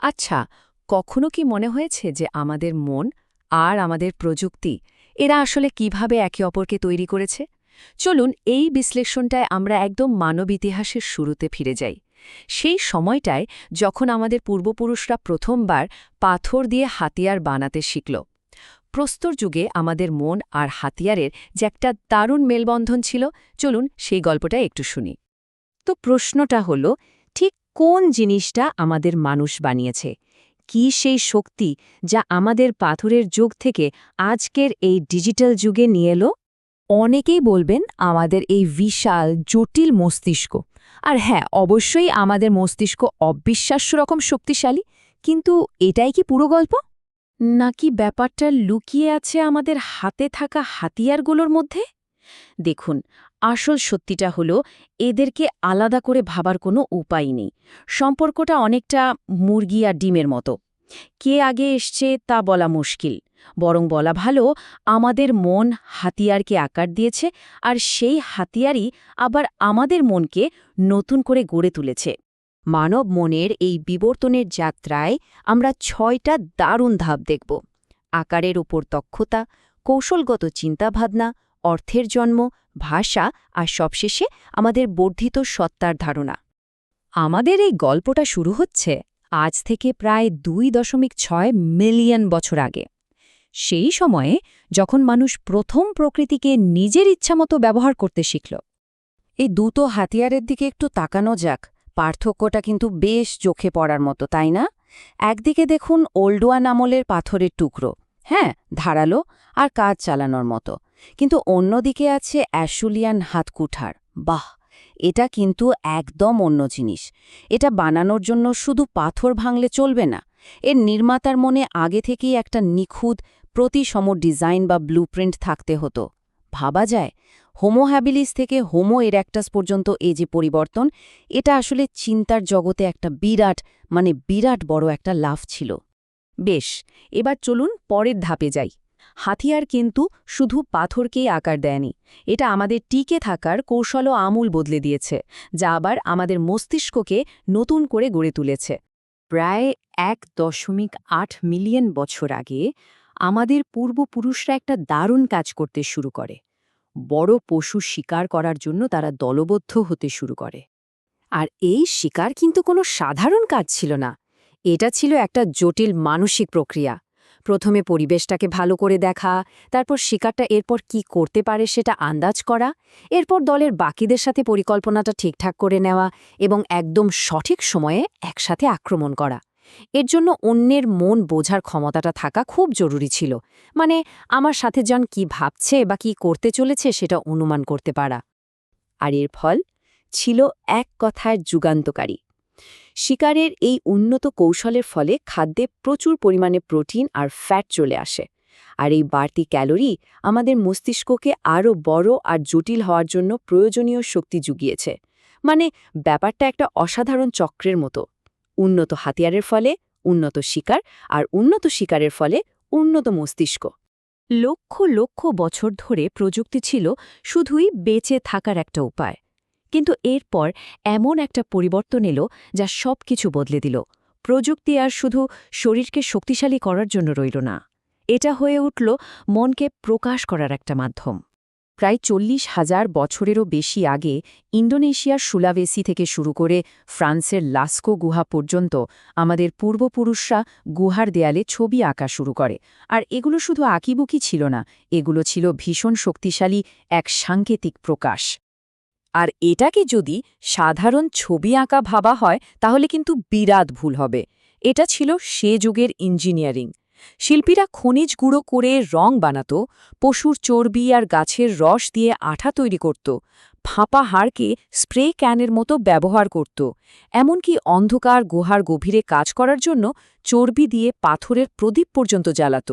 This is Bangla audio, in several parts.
আচ্ছা, কখনো কি মনে হয়েছে যে আমাদের মন আর আমাদের প্রযুক্তি এরা আসলে কিভাবে একে অপরকে তৈরি করেছে? চলুন এই বিশ্লেষণটায় আমরা একদম মানব ইতিহাসের শুরুতে ফিরে যাই। সেই সময়টায় যখন আমাদের পূর্বপুরুষরা প্রথমবার পাথর দিয়ে হাতিয়ার বানাতে শিখল। প্রস্তর যুগে আমাদের মন আর হাতিয়ারের যে একটা দারুণ মেলবন্ধন ছিল, চলুন সেই গল্পটা একটু শুনি। তো প্রশ্নটা হলো, ঠিক কোন জিনিসটা আমাদের মানুষ বানিয়েছে? কি সেই শক্তি যা আমাদের পাথরের যুগ থেকে আজকের এই ডিজিটাল যুগে নিয়ে এলো? অনেকেই বলবেন আমাদের এই বিশাল জটিল মস্তিষ্ক। আর হ্যাঁ, অবশ্যই আমাদের মস্তিষ্ক অবিশ্বাস্য রকম শক্তিশালী, কিন্তু এটাই কি পুরো গল্প? নাকি ব্যাপারটা লুকিয়ে আছে আমাদের হাতে থাকা হাতিয়ারগুলোর মধ্যে? দেখুন, আসল সত্যিটা হলো, এদেরকে আলাদা করে ভাবার কোনো উপায় নেই। সম্পর্কটা অনেকটা মুরগি আর ডিমের মতো। কে আগে এসছে তা বলা মুশকিল। বরং বলা ভালো, আমাদের মন হাতিয়ারকে আকার দিয়েছে, আর সেই হাতিয়ারই আবার আমাদের মনকে নতুন করে গড়ে তুলেছে। মানব মনের এই বিবর্তনের যাত্রায় আমরা ৬টা দারুণ ধাপ দেখব। আকারের উপর দক্ষতা, কৌশলগত চিন্তাভাবনা, অর্থের জন্ম, ভাষা আর সবশেষে আমাদের বর্ধিত সত্তার ধারণা। আমাদের এই গল্পটা শুরু হচ্ছে আজ থেকে প্রায় ২.৬ মিলিয়ন বছর আগে। সেই সময়ে যখন মানুষ প্রথম প্রকৃতিকে নিজের ইচ্ছামতো ব্যবহার করতে শিখল। এই দুটো হাতিয়ারের দিকে একটু তাকানো যাক। পার্থক্যটা কিন্তু বেশ চোখে পড়ার মতো, তাই না? একদিকে দেখুন ওল্ডওয়ান আমলের পাথরের টুকরো, হ্যাঁ, ধারালো আর কাজ চালানোর মতো। কিন্তু অন্যদিকে আছে অ্যাশুলিয়ান হাতকুঠার। বাহ, এটা কিন্তু একদম অন্য জিনিস। এটা বানানোর জন্য শুধু পাথর ভাঙলে চলবে না। এর নির্মাতার মনে আগে থেকেই একটা নিখুঁত প্রতিসম ডিজাইন বা ব্লুপ্রিন্ট থাকতে হতো। ভাবা যায়, হোমো হ্যাবিলিস থেকে হোমো এরেক্টাস পর্যন্ত এই যে পরিবর্তন, এটা আসলে চিন্তার জগতে একটা বিরাট বড় একটা লাফ ছিল। বেশ, এবার চলুন পরের ধাপে যাই। হাতিয়ার কিন্তু শুধু পাথরকেই আকার দেয়নি, এটা আমাদের টিকে থাকার কৌশলও আমূল বদলে দিয়েছে, যা আবার আমাদের মস্তিষ্ককে নতুন করে গড়ে তুলেছে। প্রায় ১.৮ মিলিয়ন বছর আগে আমাদের পূর্বপুরুষরা একটা দারুণ কাজ করতে শুরু করে। বড় পশু শিকার করার জন্য তারা দলবদ্ধ হতে শুরু করে। আর এই শিকার কিন্তু কোনো সাধারণ কাজ ছিল না। এটা ছিল একটা জটিল মানসিক প্রক্রিয়া। প্রথমে পরিবেশটাকে ভালো করে দেখা, তারপর শিকারটা এরপর কি করতে পারে সেটা আন্দাজ করা, এরপর দলের বাকিদের সাথে পরিকল্পনাটা ঠিকঠাক করে নেওয়া এবং একদম সঠিক সময়ে একসাথে আক্রমণ করা। এর জন্য অন্যের মন বোঝার ক্ষমতাটা থাকা খুব জরুরি ছিল। মানে, আমার সাথে জন কি ভাবছে বা কি করতে চলেছে সেটা অনুমান করতে পারা। আর এর ফল ছিল এক কথায় যুগান্তকারী। শিকারের এই উন্নত কৌশলের ফলে খাদ্যে প্রচুর পরিমাণে প্রোটিন আর ফ্যাট চলে আসে। আর এই বাড়তি ক্যালোরি আমাদের মস্তিষ্ককে আরও বড় আর জটিল হওয়ার জন্য প্রয়োজনীয় শক্তি জুগিয়েছে। মানে, ব্যাপারটা একটা অসাধারণ চক্রের মতো। উন্নত হাতিয়ারের ফলে উন্নত শিকার, আর উন্নত শিকারের ফলে উন্নত মস্তিষ্ক। লক্ষ লক্ষ বছর ধরে প্রযুক্তি ছিল শুধুই বেঁচে থাকার একটা উপায়। কিন্তু এরপর এমন একটা পরিবর্তন এলো যা সবকিছু বদলে দিল। প্রযুক্তি আর শুধু শরীরকে শক্তিশালী করার জন্য রইল না, এটা হয়ে উঠল মনকে প্রকাশ করার একটা মাধ্যম। প্রায় ৪০,০০০ বছরেরও বেশি আগে ইন্দোনেশিয়ার সুলাভেসি থেকে শুরু করে ফ্রান্সের লাস্কো গুহা পর্যন্ত আমাদের পূর্বপুরুষরা গুহার দেয়ালে ছবি আঁকা শুরু করে। আর এগুলো শুধু আঁকিবুকি ছিল না, এগুলো ছিল ভীষণ শক্তিশালী এক সাংকেতিক প্রকাশ। আর এটাকে যদি সাধারণ ছবি আঁকা ভাবা হয় তাহলে কিন্তু বিরাট ভুল হবে। এটা ছিল সে যুগের ইঞ্জিনিয়ারিং। শিল্পীরা খনিজ গুঁড়ো করে রং বানাত, পশুর চর্বি আর গাছের রস দিয়ে আঠা তৈরি করত, ফাঁপা হাড়কে স্প্রে ক্যানের মতো ব্যবহার করত, এমনকি অন্ধকার গুহার গভীরে কাজ করার জন্য চর্বি দিয়ে পাথরের প্রদীপ পর্যন্ত জ্বালাত।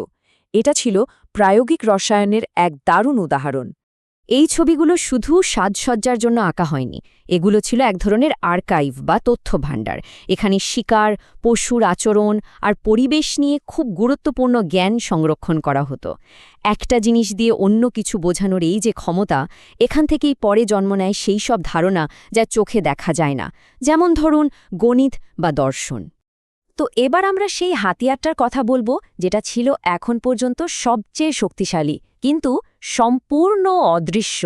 এটা ছিল প্রায়োগিক রসায়নের এক দারুণ উদাহরণ। এই ছবিগুলো শুধু সাজসজ্জার জন্য আঁকা হয়নি, এগুলো ছিল এক ধরনের আর্কাইভ বা তথ্য ভাণ্ডার। এখানে শিকার, পশুর আচরণ আর পরিবেশ নিয়ে খুব গুরুত্বপূর্ণ জ্ঞান সংরক্ষণ করা হতো। একটা জিনিস দিয়ে অন্য কিছু বোঝানোর এই যে ক্ষমতা, এখান থেকেই পরে জন্ম নেয় সেই সব ধারণা যা চোখে দেখা যায় না, যেমন ধরুন গণিত বা দর্শন। তো এবার আমরা সেই হাতিয়ারটার কথা বলবো যেটা ছিল এখন পর্যন্ত সবচেয়ে শক্তিশালী কিন্তু সম্পূর্ণ অদৃশ্য।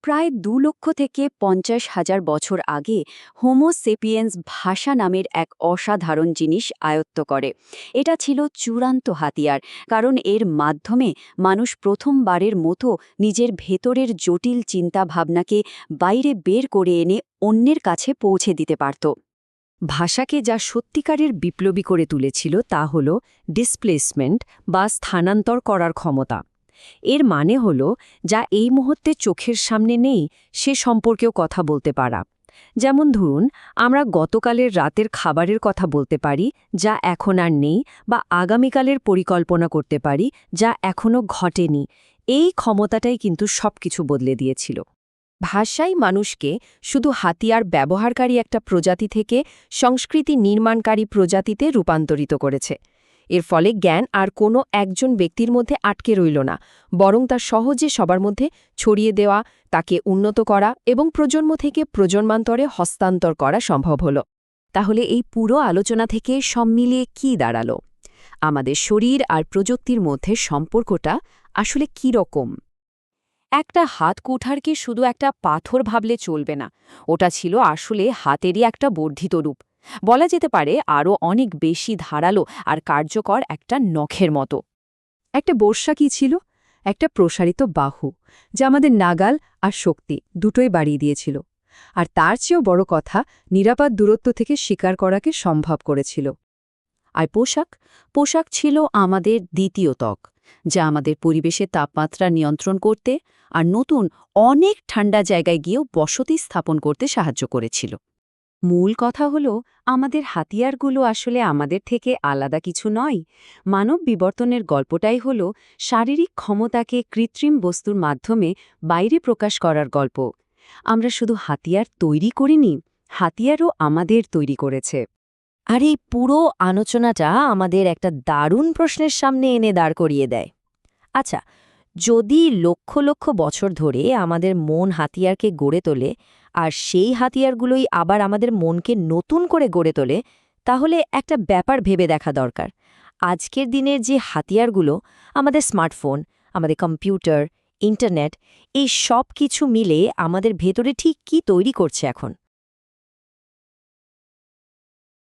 প্রায় 2 লক্ষ থেকে 50,000 বছর আগে হোমো সেপিয়েন্স ভাষা নামের এক অসাধারণ জিনিস আয়ত্ত করে। এটা ছিল চূড়ান্ত হাতিয়ার, কারণ এর মাধ্যমে মানুষ প্রথমবারের মতো নিজের ভেতরের জটিল চিন্তাভাবনাকে বাইরে বের করে এনে অন্যের কাছে পৌঁছে দিতে পারত। ভাষাকে যা সত্যিকারের বিপ্লবী করে তুলেছিল তা হল ডিসপ্লেসমেন্ট বা স্থানান্তর করার ক্ষমতা। এর মানে হল যা এই মুহূর্তে চোখের সামনে নেই সে সম্পর্কেও কথা বলতে পারা। যেমন ধরুন, আমরা গতকালের রাতের খাবারের কথা বলতে পারি যা এখন আর নেই, বা আগামীকালের পরিকল্পনা করতে পারি যা এখনও ঘটেনি। এই ক্ষমতাটাই কিন্তু সবকিছু বদলে দিয়েছিল। ভাষাই মানুষকে শুধু হাতিয়ার ব্যবহারকারী একটা প্রজাতি থেকে সংস্কৃতি নির্মাণকারী প্রজাতিতে রূপান্তরিত করেছে। এর ফলে জ্ঞান আর কোনো একজন ব্যক্তির মধ্যে আটকে রইল না, বরং তা সহজে সবার মধ্যে ছড়িয়ে দেওয়া, তাকে উন্নত করা এবং প্রজন্ম থেকে প্রজন্মান্তরে হস্তান্তর করা সম্ভব হল। তাহলে এই পুরো আলোচনা থেকে সব মিলিয়ে কী দাঁড়ালো? আমাদের শরীর আর প্রযুক্তির মধ্যে সম্পর্কটা আসলে কী রকম? একটা হাত কুঠারকে শুধু একটা পাথর ভাবলে চলবে না, ওটা ছিল আসলে হাতেরই একটা বর্ধিত রূপ। বলা যেতে পারে আরও অনেক বেশি ধারালো আর কার্যকর একটা নখের মতো। একটা বর্ষা কী ছিল? একটা প্রসারিত বাহু, যা আমাদের নাগাল আর শক্তি দুটোই বাড়িয়ে দিয়েছিল। আর তার চেয়েও বড় কথা, নিরাপদ দূরত্ব থেকে শিকার করাকে সম্ভব করেছিল। আর পোশাক ছিল আমাদের দ্বিতীয় ত্বক, যা আমাদের পরিবেশের তাপমাত্রা নিয়ন্ত্রণ করতে আর নতুন অনেক ঠান্ডা জায়গায় গিয়েও বসতি স্থাপন করতে সাহায্য করেছিল। মূল কথা হলো, আমাদের হাতিয়ারগুলো আসলে আমাদের থেকে আলাদা কিছু নয়। মানব বিবর্তনের গল্পটাই হল শারীরিক ক্ষমতাকে কৃত্রিম বস্তুর মাধ্যমে বাইরে প্রকাশ করার গল্প। আমরা শুধু হাতিয়ার তৈরি করিনি, হাতিয়ারও আমাদের তৈরি করেছে। আর এই পুরো আলোচনাটা আমাদের একটা দারুণ প্রশ্নের সামনে এনে দাঁড় করিয়ে দেয়। আচ্ছা, যদি লক্ষ লক্ষ বছর ধরে আমাদের মন হাতিয়ারকে গড়ে তোলে, আর সেই হাতিয়ারগুলোই আবার আমাদের মনকে নতুন করে গড়ে তোলে, তাহলে একটা ব্যাপার ভেবে দেখা দরকার। আজকের দিনের যে হাতিয়ারগুলো, আমাদের স্মার্টফোন, আমাদের কম্পিউটার, ইন্টারনেট, এই সব কিছু মিলে আমাদের ভেতরে ঠিক কী তৈরি করছে এখন?